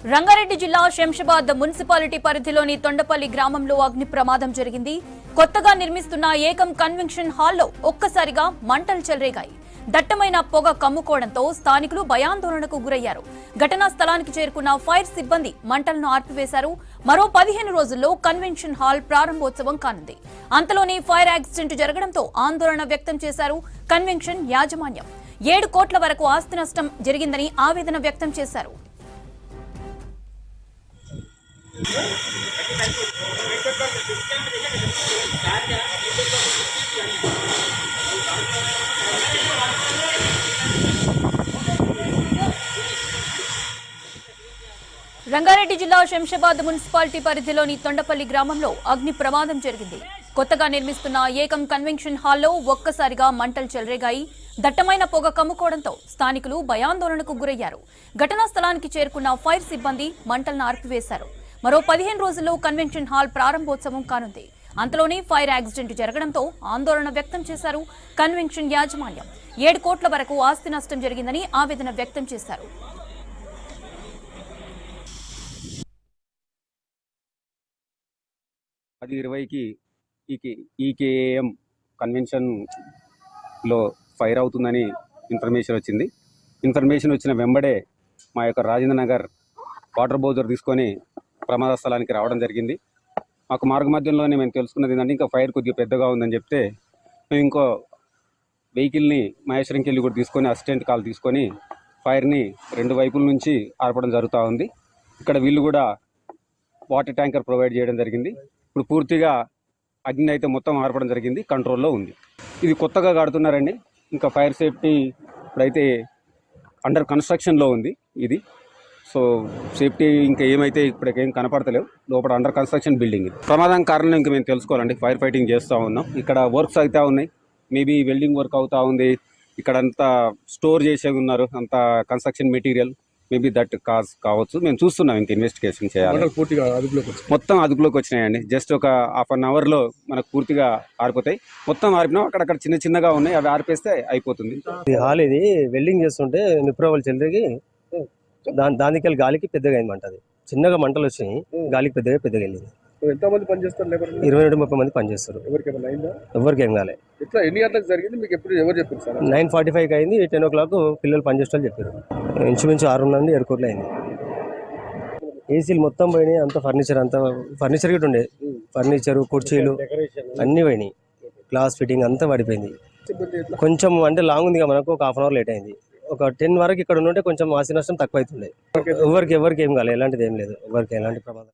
రంగారెడ్డి జిల్లా శంషాబాద్ మున్సిపాలిటీ పరిధిలోని తొండపల్లి గ్రామంలో అగ్ని ప్రమాదం జరిగింది. కొత్తగా నిర్మిస్తున్న ఏకం కన్వెన్షన్ హాల్లో ఒక్కసారిగా మంటలు చెలరేగాయి. దట్టమైన పొగ కమ్ముకోవడంతో స్థానికులు భయాందోళనకు గురయ్యారు. ఘటనా స్థలానికి చేరుకున్న ఫైర్ సిబ్బంది మంటలను ఆర్పివేశారు. మరో 15 రోజుల్లో కన్వెన్షన్ హాల్ ప్రారంభోత్సవం కానుంది. అంతలోనే ఫైర్ యాక్సిడెంట్ జరగడంతో ఆందోళన వ్యక్తం చేశారు కన్వెన్షన్ యాజమాన్యం. 7 కోట్ల వరకు ఆస్తి నష్టం జరిగిందని ఆవేదన వ్యక్తం చేశారు. రంగారెడ్డి జిల్లా శంషాబాద్ మున్సిపాలిటీ పరిధిలోని తొండపల్లి గ్రామంలో అగ్ని ప్రమాదం జరిగింది. కొత్తగా నిర్మిస్తున్న ఏకం కన్వెన్షన్ హాల్లో ఒక్కసారిగా మంటలు చెలరేగాయి. దట్టమైన పొగ కమ్ముకోవడంతో స్థానికులు భయాందోళనకు గురయ్యారు. ఘటనా స్థలానికి చేరుకున్న ఫైర్ సిబ్బంది మంటలను ఆర్పివేశారు. మరో 15 రోజుల్లో కన్వెన్షన్ హాల్ ప్రారంభోత్సవం కానుంది. అంతలోనే ఫైర్ యాక్సిడెంట్ జరగడంతో ఆందోళన వ్యక్తం చేశారు కన్వెన్షన్ యాజమాన్యం. 7 కోట్ల వరకు ఆస్తి నష్టం జరిగిందని ఆవేదన వ్యక్తం చేశారు. అది 20కి ఈకేఎం కన్వెన్షన్లో ఫైర్ అవుతుందని ఇన్ఫర్మేషన్ వచ్చింది. ఇన్ఫర్మేషన్ వచ్చిన వెంబడే మా యొక్క రాజేంద్ర నగర్ వాటర్ బోజర్ తీసుకొని ప్రమాద స్థలానికి రావడం జరిగింది. మాకు మార్గ మధ్యంలోనే మేము తెలుసుకున్నది ఏంటంటే ఇంకా ఫైర్ కొద్దిగా పెద్దగా ఉందని చెప్తే మేము ఇంకో వెహికల్ని మహేశ్వరంకి వెళ్ళి కూడా తీసుకొని అసిస్టెంట్ కాల్ తీసుకొని ఫైర్ని 2 వైపుల నుంచి ఆర్పడం జరుగుతూ ఉంది. ఇక్కడ వీళ్ళు కూడా వాటర్ ట్యాంకర్ ప్రొవైడ్ చేయడం జరిగింది. ఇప్పుడు పూర్తిగా అగ్ని అయితే మొత్తం ఆర్పడం జరిగింది, కంట్రోల్లో ఉంది. ఇది కొత్తగా కడుతున్నారండి. ఇంకా ఫైర్ సేఫ్టీ ఇప్పుడైతే అండర్ కన్స్ట్రక్షన్లో ఉంది ఇది. సో సేఫ్టీ ఇంకా ఏమైతే ఇప్పటికేం కనపడతలేవు. లోపల అండర్ కన్స్ట్రక్షన్ బిల్డింగ్ ఇది. ప్రమాదం కారణం ఇంకా మేము తెలుసుకోవాలండి. ఫైర్ ఫైటింగ్ చేస్తూ ఉన్నాం. ఇక్కడ వర్క్స్ అవుతూ ఉన్నాయి. మేబీ వెల్డింగ్ వర్క్ అవుతూ ఉంది. ఇక్కడ అంతా స్టోర్ చేసే ఉన్నారు, అంత construction material. Maybe that cause కావచ్చు. మేము చూస్తున్నాం, ఇంకా ఇన్వెస్టిగేషన్ చేయాలి. మొత్తం అదుపులోకి వచ్చినాయండి. జస్ట్ ఒక హాఫ్ అన్ అవర్లో మనకు పూర్తిగా ఆరిపోతాయి. మొత్తం ఆరిపినాం, అక్కడక్కడ చిన్నగా ఉన్నాయి, అవి ఆరిపేస్తే అయిపోతుంది. హాల్ ఇది వెల్డింగ్ చేస్తుంటే నిప్రవల్ చెల్లరికి దానికి గాలికి పెద్దగా అయింది. అది చిన్నగా మంటలు వచ్చినాయి, గాలికి పెద్దగా వెళ్ళింది. ఎంతమంది పనిచేస్తారు? 20-30 మంది పనిచేస్తారు. ఎవరికి ఏం కాలే. ఎన్ని గంటలకు జరిగింది మీకు ఎప్పుడు ఎవరు చెప్పారు సార్? 9:45 అయింది. 10 o'clock పిల్లలు పనిచేస్తారు చెప్పారు. ఇంచుమించు 6 నుండి 7 కోట్లు అయింది. ఏసీలు మొత్తం పోయినాయి. అంత ఫర్నిచర్ గిట్ట ఉండే ఫర్నిచరు, కుర్చీలు అన్నీ పోయినాయి. గ్లాస్ ఫిట్టింగ్ అంతా పడిపోయింది. కొంచెం అంటే లాంగ్ ఉంది, మనకు ఒక హాఫ్ అన్ అవర్ లేట్ అయింది. ఒక 10 వరకు ఇక్కడ ఉంటే కొంచెం ఆస్తి నష్టం తక్కువ అవుతుండే. ఎవరికి ఏం కాలేదు, ఎలాంటిది ఏం లేదు, ఎవరికి ఎలాంటి ప్రమాదం.